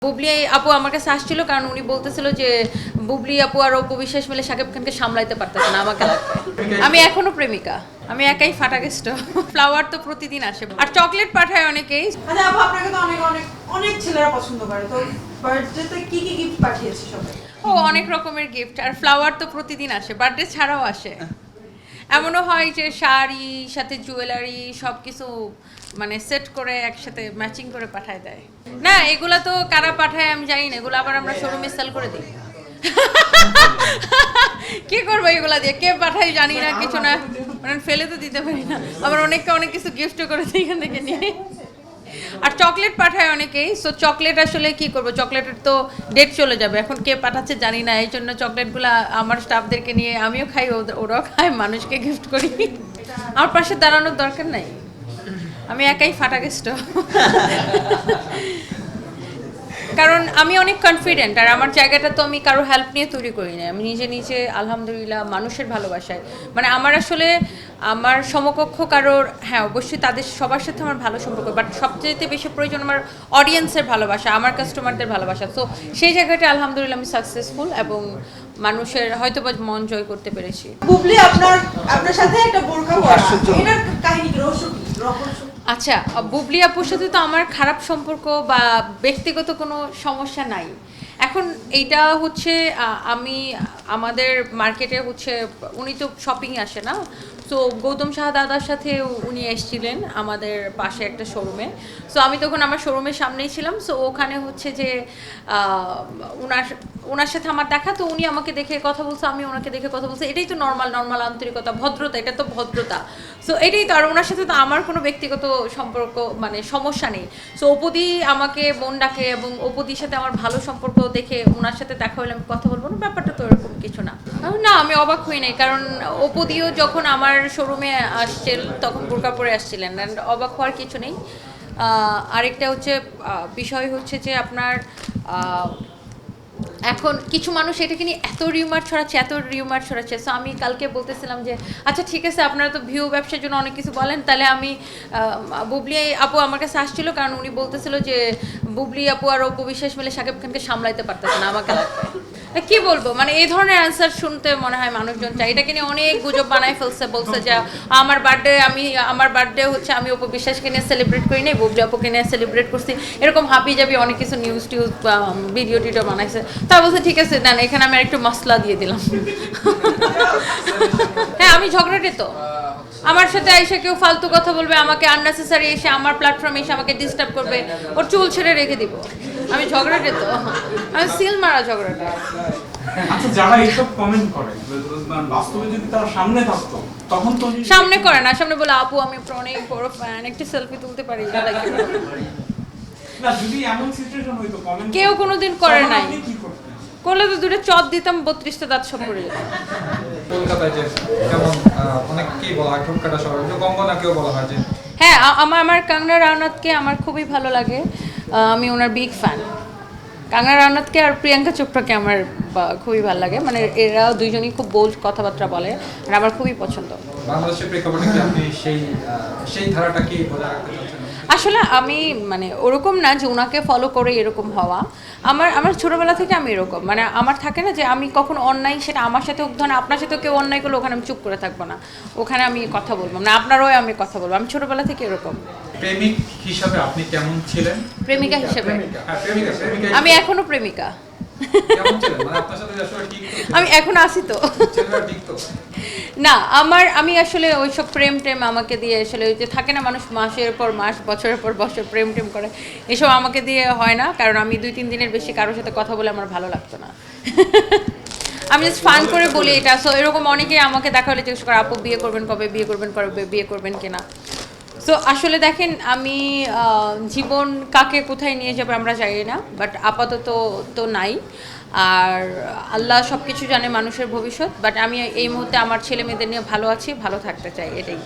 বুবলি আপু আমার কাছে আসছিল কারণ উনি বলতেছিল যে বুবলি আপু আর অপু বিশ্বাস মিলে শাকিব খানকে সামলাইতে পারতেছে না, আমাকে লাগবে। আমি এখনো প্রেমিকা, আমি একাই ফাটা গেস্ট। ফ্লাওয়ার তো প্রতিদিন আসে আর চকলেট পাঠায় অনেকেই। আচ্ছা আপু, আপনাকে তো অনেক অনেক অনেক ছেলেরা পছন্দ করে, তো বার্থডেতে কি কি গিফট পাঠিয়েছে সবাই? অনেক রকমের গিফট, আর ফ্লাওয়ার তো প্রতিদিন আসে, বার্থডে ছাড়াও আসে। এমনও হয় যে শাড়ি সাথে জুয়েলারি সব কিছু মানে সেট করে একসাথে ম্যাচিং করে পাঠায় দেয়। না এগুলা তো কারা পাঠায় আমি জানি না, এগুলো আবার আমরা শোরুমে সেল করে দিই। কি করবো এগুলা দিয়ে, কে পাঠাই জানি না, কিছু না, মানে ফেলে তো দিতে পারি না। আবার অনেককে অনেক কিছু গিফটও করে দিই এখান থেকে নিয়ে। আর চকলেট পাঠায় অনেকেই, সো চকলেট আসলে কি করব, চকলেটের তো ডেট চলে যাবে, এখন কে পাঠাচ্ছে জানি না, এই জন্য চকলেটগুলো আমার স্টাফদেরকে নিয়ে আমিও খাই, ওরাও খায়, মানুষকে গিফট করি। আমার পাশে দাঁড়ানোর দরকার নাই, আমি একাই ফাটা গেস্ট। কারণ আমি অনেক কনফিডেন্ট, আর আমার জায়গাটা তো আমি কারো হেল্প নিয়ে তৈরি করি না, আমি নিজে নিজে আলহামদুলিল্লাহ মানুষের ভালোবাসায়, মানে আমার আসলে আমার সমকক্ষ কারোর, হ্যাঁ অবশ্যই তাদের সবার সাথে আমার ভালো সম্পর্ক, বাট সবচেয়ে বেশি প্রয়োজন আমার অডিয়েন্সের ভালোবাসা, আমার কাস্টমারদের ভালোবাসা। তো সেই জায়গাটা আলহামদুলিল্লাহ আমি সাকসেসফুল এবং মানুষের হয়তো বা মন জয় করতে পেরেছি। বুবলি আপনার সাথে একটা বোরকা পরা, এটার কাহিনী কি, রহস্য কি? আচ্ছা, বুবলি আপুর সাথে তো আমার খারাপ সম্পর্ক বা ব্যক্তিগত কোনো সমস্যা নাই। এখন এইটা হচ্ছে আমি আমাদের মার্কেটে হচ্ছে উনি তো শপিংয়ে আসে না, তো গৌতম শাহ দাদার সাথে উনি এসেছিলেন আমাদের পাশে একটা শোরুমে। সো আমি তখন আমার শোরুমের সামনেই ছিলাম, সো ওখানে হচ্ছে যে ওনার ওনার সাথে আমার দেখা, তো উনি আমাকে দেখে কথা বলছে, আমি ওনাকে দেখে কথা বলছি, এটাই তো নর্মাল নর্মাল আন্তরিকতা, ভদ্রতা, এটা তো ভদ্রতা। সো এটাই তো, আর ওনার সাথে তো আমার কোনো ব্যক্তিগত সম্পর্ক মানে সমস্যা নেই। সো অপুদি আমাকে মন ডাকে এবং অপুদির সাথে আমার ভালো সম্পর্ক দেখে ওনার সাথে দেখা হলে আমি কথা বলবো না, ব্যাপারটা তো এরকম কিছু না। না আমি অবাক হই নাই, কারণ অপুদিও যখন আমার শোরুমে আসছিল তখন বোরকা পরে আসছিলেন, অ্যান্ড অবাক হওয়ার কিছু নেই। আরেকটা হচ্ছে বিষয় হচ্ছে যে আপনার এখন কিছু মানুষ এটাকে নিয়ে এত রিউমার ছড়াচ্ছে। সো আমি কালকে বলতেছিলাম যে আচ্ছা ঠিক আছে, আপনারা তো ভিউ ব্যবসার জন্য অনেক কিছু বলেন, তাহলে আমি বুবলি আপু আমার কাছে আসছিল কারণ উনি বলতেছিল যে বুবলি আপু আর অপু বিশ্বাস মিলে শাকিব খানকে সামলাইতে পারতেছে না, আমাকে লাগবে। কি বলবো, মানে এই ধরনের অ্যান্সার শুনতে মনে হয় মানুষজন চাই, এটাকে নিয়ে অনেক গুজব বানায় ফেলছে, বলছে যে আমার বার্থডে হচ্ছে আমি অপু বিশ্বাসকে নিয়ে সেলিব্রেট করি নাই, বুবলি আপুকে নিয়ে সেলিব্রেট করছি, এরকম হাবি জাবি অনেক কিছু নিউজ টিউজ ভিডিও টিডিও বানাইছে। তা বলছে ঠিক আছে না, এখানে আমি একটু মশলা দিয়ে দিলাম। হ্যাঁ আমি ঝগড়াটে তো, আমার সাথে এসে কেউ ফালতু কথা বলবে, আমাকে আননেসেসারি এসে আমার প্ল্যাটফর্মে এসে আমাকে ডিস্টার্ব করবে, ওর চুল ছেড়ে রেখে দিব। আমি ঝগড়াটে তো, আমি সিল মারা ঝগড়াটে। আচ্ছা যারা এইসব কমেন্ট করে, বাস্তবে যদি তারা সামনে থাকতো তখন তো সামনে করে না, সামনে বলে আপু আমি আপনার অনেক বড় ফ্যান, একটু সেলফি তুলতে পারি। না, যদি এমন সিচুয়েশন হইতো কমেন্ট কেউ কোনোদিন করে নাই, আপনি কি করতেন? করলে তো দুটো চট দিতাম, 32টা দাঁত সব পড়ে যেত। কলকাতায় যে যেমন অনেককেই বলা হয় ঠোঁটকাটা শহর, যে কঙ্গনাকেও বলা হয় যে হ্যাঁ আমার কাঙ্গনা রানাতকে আমার খুবই ভালো লাগে, আমি ওনার বিগ ফ্যান। কাঙ্গনা রানাতকে আর প্রিয়াঙ্কা চোপড়াকে আমার খুবই ভালো লাগে, মানে এরা দুইজনই খুব বোল্ড কথাবার্তা বলে, আর আমার খুবই পছন্দ। বাংলাদেশের প্রেক্ষাপটে কি আপনি সেই ধারাটা কি বজায় রাখতে চাচ্ছেন? আসলে আমি মানে ওরকম না যে ওনাকে ফলো করে এরকম হওয়া, আমার ছোটোবেলা থেকে আমি এরকম, মানে আমার থাকে না যে আমি কখন অন্যায়, সেটা আমার সাথে ধরেন আপনার সাথেও কেউ অন্যায় করলে ওখানে আমি চুপ করে থাকবো না, ওখানে আমি কথা বলবো না, আপনারও আমি কথা বলবো, আমি ছোটোবেলা থেকে এরকম। প্রেমিক হিসাবে আপনি কেমন ছিলেন? প্রেমিকা হিসেবে হ্যাঁ, প্রেমিকা আমি এখনো প্রেমিকা। কেমন ছিলেন? মানে আপনার সাথে আসলে ঠিক আমি এখন আসি তো ছেলেরা ঠিক তো? না, আমি আসলে ওইসব প্রেম টেম আমাকে দিয়ে আসলে ওই যে থাকে না মানুষ মাসের পর মাস বছরের পর বছর প্রেম টেম করে, এসব আমাকে দিয়ে হয় না, কারণ আমি 2-3 দিনের বেশি কারোর সাথে কথা বলে আমার ভালো লাগতো না। আমি জাস্ট ফান করে বলি এটা। সো এরকম অনেকেই আমাকে দেখা হলে জিজ্ঞেস করে আপু বিয়ে করবেন কবে, বিয়ে করবেন কিনা। সো আসলে দেখেন আমি জীবন কাকে কোথায় নিয়ে যাবে আমরা জানি না, বাট আপাতত তো নাই, আর আল্লাহ সব কিছু জানে মানুষের ভবিষ্যৎ, বাট আমি এই মুহূর্তে আমার ছেলে মেয়েদের নিয়ে ভালো আছি, ভালো থাকতে চাই, এটাই।